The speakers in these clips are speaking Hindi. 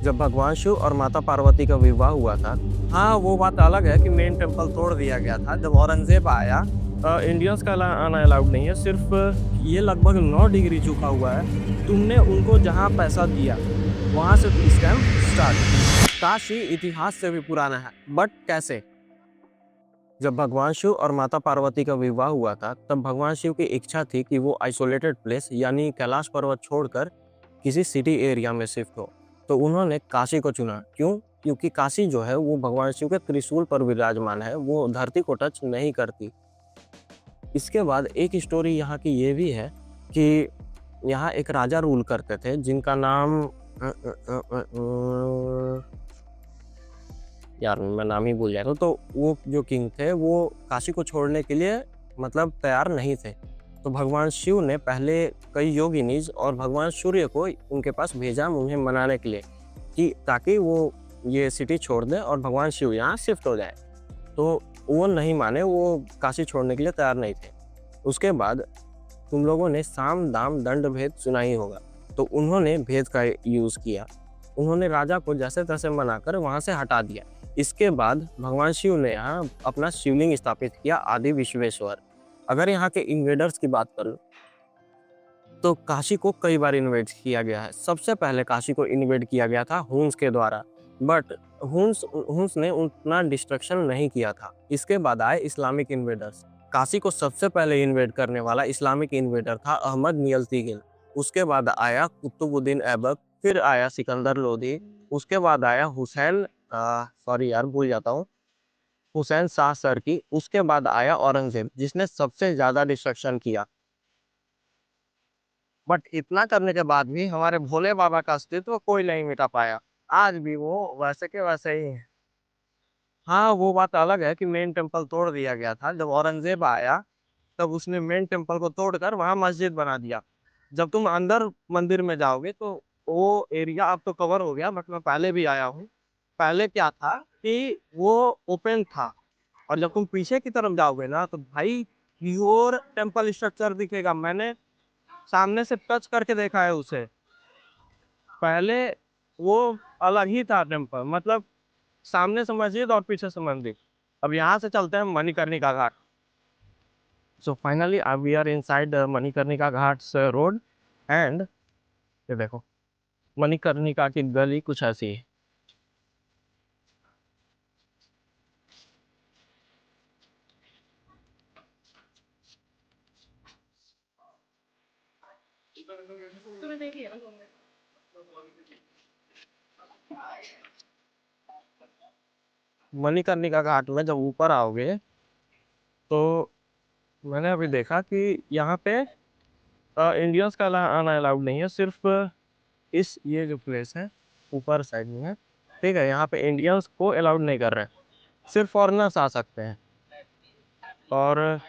जब भगवान शिव और माता पार्वती का विवाह हुआ था। हाँ, वो बात अलग है कि मेन टेम्पल तोड़ दिया गया था। जब औरंगज़ेब आया, इंडियंस का आना अलाउड नहीं है, सिर्फ ये लगभग 9 डिग्री झुका हुआ है। तुमने उनको जहाँ पैसा दिया, वहाँ से स्कैम स्टार्ट। काशी इतिहास से भी पुराना है, बट कैसे? जब भगवान शिव और माता पार्वती का विवाह हुआ था, तब भगवान शिव की इच्छा थी कि वो आइसोलेटेड प्लेस यानी कैलाश पर्वत छोड़कर किसी सिटी एरिया में शिफ्ट हो। तो उन्होंने काशी को चुना। क्यों? क्योंकि काशी जो है वो भगवान शिव के त्रिशूल पर विराजमान है, वो धरती को टच नहीं करती। इसके बाद एक स्टोरी यहाँ की ये भी है कि यहाँ एक राजा रूल करते थे जिनका नाम यार मैं नाम ही भूल जाता। तो वो जो किंग थे वो काशी को छोड़ने के लिए मतलब तैयार नहीं थे। तो भगवान शिव ने पहले कई योगिनीज और भगवान सूर्य को उनके पास भेजा उन्हें मनाने के लिए कि ताकि वो ये सिटी छोड़ दें और भगवान शिव यहाँ शिफ्ट हो जाए। तो वो नहीं माने, वो काशी छोड़ने के लिए तैयार नहीं थे। उसके बाद तुम लोगों ने साम दाम दंड भेद सुना ही होगा। तो उन्होंने भेद का यूज़ किया। उन्होंने राजा को जैसे तैसे मनाकर वहाँ से हटा दिया। इसके बाद भगवान शिव ने यहाँ अपना शिवलिंग स्थापित किया, आदि विश्वेश्वर। अगर यहाँ के इन्वेडर्स की बात करूँ तो काशी को कई बार इन्वेड किया गया है। सबसे पहले काशी को इन्वेड किया गया था हुन्स के द्वारा, बट हुन्स ने उतना डिस्ट्रक्शन नहीं किया था। इसके बाद आए इस्लामिक इन्वेडर्स। काशी को सबसे पहले इन्वेड करने वाला इस्लामिक इन्वेडर था अहमद नियल्तिगिल। उसके बाद आया कुतुबुद्दीन ऐबक, फिर आया सिकंदर लोधी, उसके बाद आया सॉरी यार भूल जाता हूँ, हुसैन शाह सरकी। उसके बाद आया औरंगजेब जिसने सबसे ज्यादा डिस्ट्रक्शन किया। बट इतना करने के बाद भी हमारे भोले बाबा का अस्तित्व कोई नहीं मिटा पाया। आज भी वो वैसे के वैसे ही है। हाँ, वो बात अलग है कि मेन टेम्पल तोड़ दिया गया था। जब औरंगजेब आया तब उसने मेन टेम्पल को तोड़कर वहां मस्जिद बना दिया। जब तुम अंदर मंदिर में जाओगे तो वो एरिया अब तो कवर हो गया, बट मैं पहले भी आया हूँ। पहले क्या था कि वो ओपन था, और जब तुम पीछे की तरफ जाओगे ना तो भाई प्योर टेम्पल स्ट्रक्चर दिखेगा। मैंने सामने से टच करके देखा है उसे। पहले वो अलग ही था टेम्पल, मतलब सामने से मस्जिद और पीछे से मंदिर। अब यहाँ से चलते हैं Manikarnika Ghat. So finally we are inside Manikarnika ghats road and ये देखो मणिकर्णिका की गली कुछ ऐसी है। मणिकर्णिका घाट में जब ऊपर आओगे तो मैंने अभी देखा कि यहाँ पे इंडियंस का आना अलाउड नहीं है, सिर्फ इस ये जो प्लेस है ऊपर साइड में है, ठीक है, यहाँ पे इंडियंस को अलाउड नहीं कर रहे हैं, सिर्फ फॉरेनर्स आ सकते हैं। और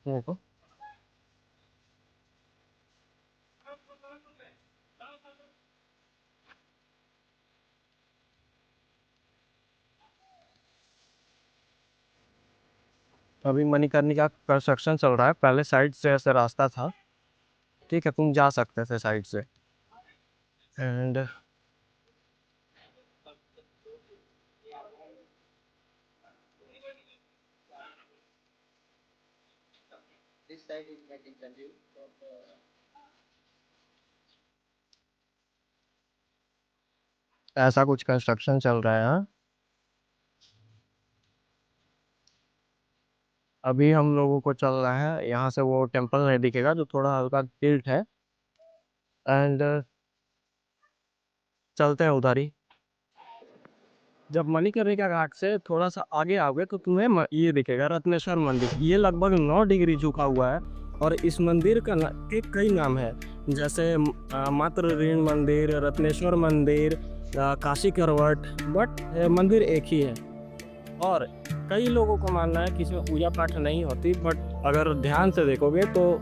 देखो अभी मणिकर्णिका का कंस्ट्रक्शन चल रहा है। पहले साइड से ऐसा रास्ता था, ठीक है, तुम जा सकते थे साइड से। एंड ऐसा कुछ कंस्ट्रक्शन चल रहा है यहाँ। अभी हम लोगों को चल रहा है, यहाँ से वो टेम्पल नहीं दिखेगा जो थोड़ा हल्का टिल्ट है। एंड चलते हैं उधर ही। जब मणिकर्णिका घाट से थोड़ा सा आगे आओगे तो तुम्हें ये दिखेगा रत्नेश्वर मंदिर। ये लगभग 9 डिग्री झुका हुआ है और इस मंदिर का के कई नाम है, जैसे मात्र ऋण मंदिर, रत्नेश्वर मंदिर, काशी करवट, बट मंदिर एक ही है। और कई लोगों को मानना है कि इसमें पूजा पाठ नहीं होती, बट अगर ध्यान से देखोगे तो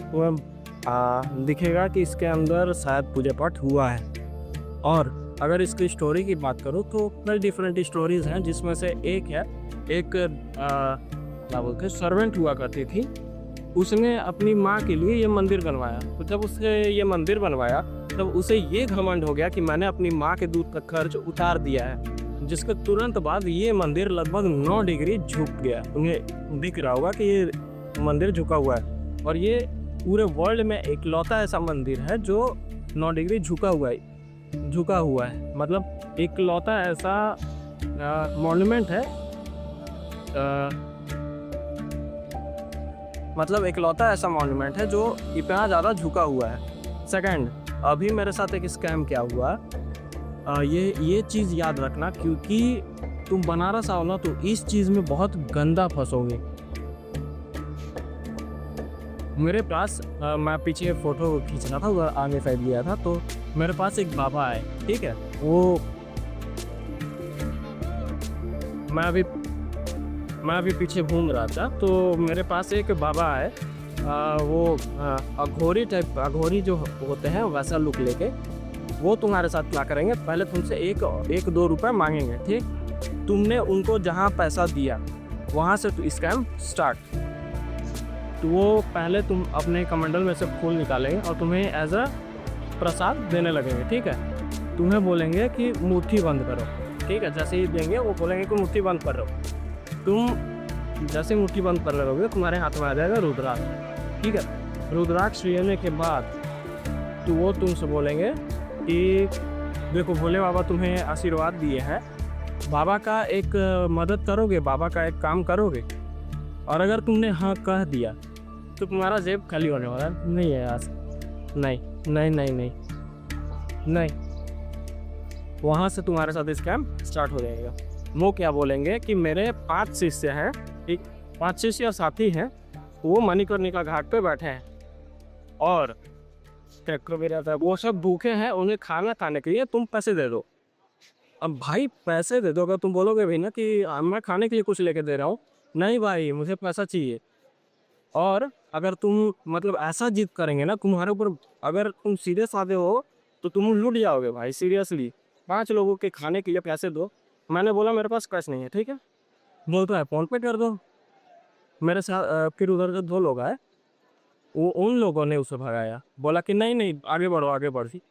तुम्हें दिखेगा कि इसके अंदर शायद पूजा पाठ हुआ है। और अगर इसकी स्टोरी की बात करूँ तो कई डिफरेंट स्टोरीज हैं, जिसमें से एक है, एक क्या बोलते हैं, सर्वेंट हुआ करती थी, उसने अपनी माँ के लिए ये मंदिर बनवाया। तो जब उसने ये मंदिर बनवाया मतलब उसे ये घमंड हो गया कि मैंने अपनी माँ के दूध का खर्च उतार दिया है, जिसके तुरंत बाद ये मंदिर लगभग 9 डिग्री झुक गया। तुम्हें दिख रहा होगा कि ये मंदिर झुका हुआ है, और ये पूरे वर्ल्ड में इकलौता ऐसा मंदिर है जो 9 डिग्री झुका हुआ है। मतलब इकलौता ऐसा मॉन्यूमेंट है, मतलब इकलौता ऐसा मॉन्यूमेंट है जो इतना ज़्यादा झुका हुआ है। सेकंड, अभी मेरे साथ एक स्कैम क्या हुआ, ये चीज़ याद रखना, क्योंकि तुम बनारस आओ ना तो इस चीज़ में बहुत गंदा फंसोगे। मेरे पास मैं पीछे फ़ोटो खींच रहा था, उधर आगे साइड गया था, तो मेरे पास एक बाबा आए, ठीक है। वो मैं अभी पीछे घूम रहा था, तो मेरे पास एक बाबा आए, वो अघोरी जो होते हैं वैसा लुक लेके। वो तुम्हारे साथ क्या करेंगे, पहले तुमसे एक 2 रुपये मांगेंगे, ठीक। तुमने उनको जहाँ पैसा दिया वहाँ से तो स्कैम स्टार्ट। तो वो पहले तुम अपने कमंडल में से फूल निकालेंगे और तुम्हें एज अ प्रसाद देने लगेंगे, ठीक है। तुम्हें बोलेंगे कि मुट्ठी बंद करो, ठीक है। जैसे ही देंगे वो बोलेंगे कि मुट्ठी बंद कर रहो। तुम जैसे मुट्ठी बंद कर रहोगे तुम्हारे हाथ में आ जाएगा रुद्राक्ष, ठीक है। रुद्राक्ष लेने के बाद तो वो तुमसे बोलेंगे कि देखो भोले बाबा तुम्हें आशीर्वाद दिए हैं, बाबा का एक मदद करोगे, बाबा का एक काम करोगे। और अगर तुमने हाँ कह दिया तो तुम्हारा जेब खाली होने वाला नहीं है आज। नहीं नहीं नहीं नहीं नहीं, वहाँ से तुम्हारे साथ स्कैम स्टार्ट हो जाएगा। वो क्या बोलेंगे कि मेरे 5 शिष्य हैं, ठीक, 5 शिष्य और साथी हैं, वो मणिकर्णिका घाट पे बैठे हैं और ट्रैक्टर भी रहता है, वो सब भूखे हैं, उन्हें खाना खाने के लिए तुम पैसे दे दो। अब भाई पैसे दे दो, अगर तुम बोलोगे भी ना कि मैं खाने के लिए कुछ लेके दे रहा हूँ, नहीं भाई मुझे पैसा चाहिए। और अगर तुम मतलब ऐसा जिद करेंगे ना तुम्हारे ऊपर, अगर तुम सीधे साधे हो तो तुम लूट जाओगे भाई, सीरियसली। 5 लोगों के खाने के लिए पैसे दो। मैंने बोला मेरे पास कैश नहीं है, ठीक है। बोलता है फोन पे कर दो। मेरे साथ फिर उधर जो 2 लोग आए, वो उन लोगों ने उसे भगाया, बोला कि नहीं नहीं आगे बढ़ो आगे बढ़ी।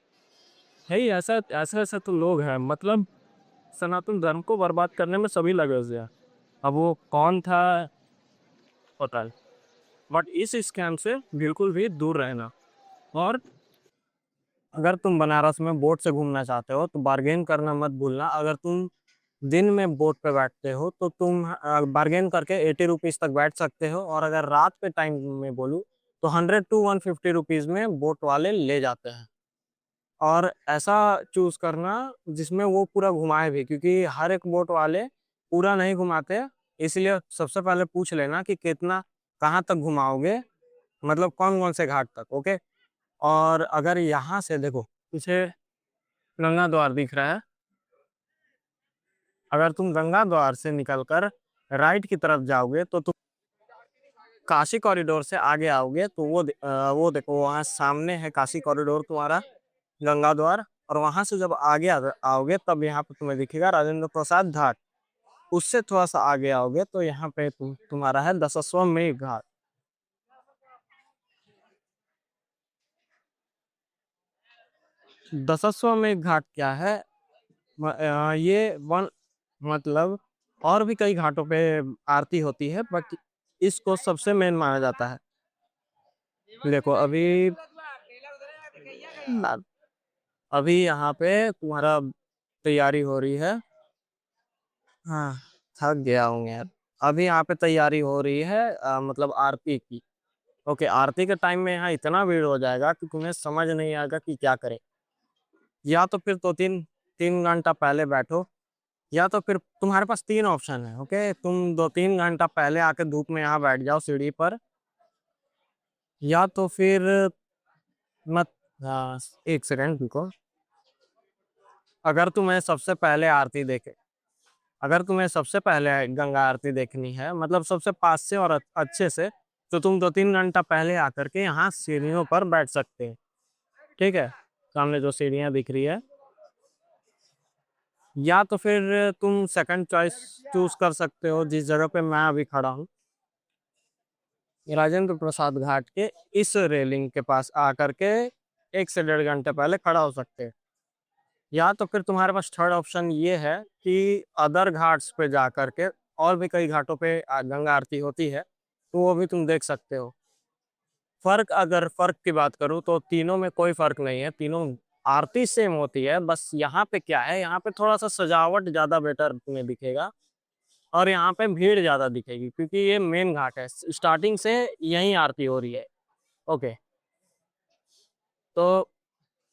है ही ऐसा ऐसा ऐसा तो लोग हैं, मतलब सनातन धर्म को बर्बाद करने में सभी लगे हुए हैं। अब वो कौन था पता नहीं, बट इस स्कैम से बिल्कुल भी दूर रहना। और अगर तुम बनारस में बोट से घूमना चाहते हो तो बार्गेन करना मत भूलना। अगर तुम दिन में बोट पे बैठते हो तो तुम बार्गेन करके 80 रुपीज़ तक बैठ सकते हो, और अगर रात के टाइम में बोलूँ तो 100 to 150 रुपीज़ में बोट वाले ले जाते हैं। और ऐसा चूज़ करना जिसमें वो पूरा घुमाए भी, क्योंकि हर एक बोट वाले पूरा नहीं घुमाते। इसलिए सबसे पहले पूछ लेना कि कितना, कहाँ तक घुमाओगे, मतलब कौन कौन से घाट तक, ओके। और अगर यहाँ से देखो पीछे गंगा द्वार दिख रहा है, अगर तुम गंगा द्वार से निकलकर राइट की तरफ जाओगे तो तुम काशी कॉरिडोर से आगे आओगे तो वो देखो वहाँ सामने है काशी कॉरिडोर तुम्हारा, गंगा द्वार। और वहां से जब आगे आओगे तब यहाँ पे तुम्हें दिखेगा राजेंद्र प्रसाद घाट। उससे थोड़ा सा आगे आओगे तो यहाँ पे तुम्हारा है दशाश्वमेध घाट। दशाश्वमेध घाट क्या है, ये वन, मतलब और भी कई घाटों पे आरती होती है, बट इसको सबसे मेन माना जाता है। देखो अभी यहाँ पे तुम्हारा तैयारी हो रही है। हाँ, थक गया हूँ यार। अभी यहाँ पे तैयारी हो रही है मतलब आरती की। ओके, आरती के टाइम में यहाँ इतना भीड़ हो जाएगा कि तुम्हें समझ नहीं आएगा कि क्या करें। या तो फिर तो 3 घंटा पहले बैठो, या तो फिर तुम्हारे पास 3 ऑप्शन है, ओके। तुम 2-3 घंटा पहले आके धूप में यहाँ बैठ जाओ सीढ़ी पर, या तो फिर मत, हाँ, 1 सेकंड रुको। अगर तुम्हें सबसे पहले आरती देखे अगर तुम्हें सबसे पहले गंगा आरती देखनी है, मतलब सबसे पास से और अच्छे से, तो तुम 2-3 घंटा पहले आकर के यहाँ सीढ़ियों पर बैठ सकते हैं, ठीक है। सामने जो सीढ़ियाँ दिख रही है, या तो फिर तुम सेकंड चॉइस चूज कर सकते हो, जिस जगह पे मैं अभी खड़ा हूँ, राजेंद्र प्रसाद घाट के इस रेलिंग के पास आकर के 1 से 1.5 घंटे पहले खड़ा हो सकते हैं। या तो फिर तुम्हारे पास थर्ड ऑप्शन ये है कि अदर घाट्स पे जा कर के, और भी कई घाटों पे गंगा आरती होती है, तो वो भी तुम देख सकते हो। अगर फ़र्क की बात करूँ तो तीनों में कोई फ़र्क नहीं है, तीनों आरती सेम होती है, बस यहाँ पे क्या है, यहाँ पे थोड़ा-सा सजावट ज़्यादा बेटर तुम्हें दिखेगा और यहाँ पे भीड़ ज़्यादा दिखेगी क्योंकि ये मेन घाट है, स्टार्टिंग से यहीं आरती हो रही है। ओके, तो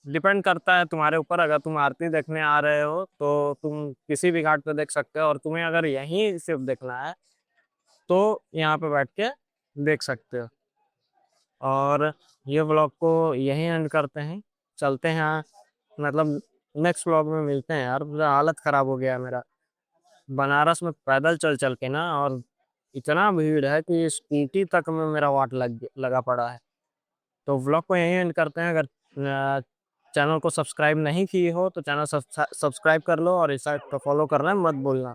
डिपेंड करता है तुम्हारे ऊपर, अगर तुम आरती देखने आ रहे हो, तो तुम किसी भी घाट पे देख सकते हो और तुम्हें अगर यहीं सिर्फ देखना है, तो यहाँ पे बैठ के देख सकते हो। और ये व्लॉग को यहीं एंड करते हैं, चलते हैं, मतलब नेक्स्ट व्लॉग में मिलते हैं यार, पूरा हालत खराब हो गया है मेरा। बनारस में पैदल चल-चल के ना, और इतना भीड़ है कि स्कूटी तक में मेरा वाट लगा पड़ा है। तो व्लॉग को यहीं एंड करते हैं। अगर चैनल को सब्सक्राइब नहीं किए हो तो चैनल सब्सक्राइब कर लो और इस साइट को फॉलो करना मत भूलना।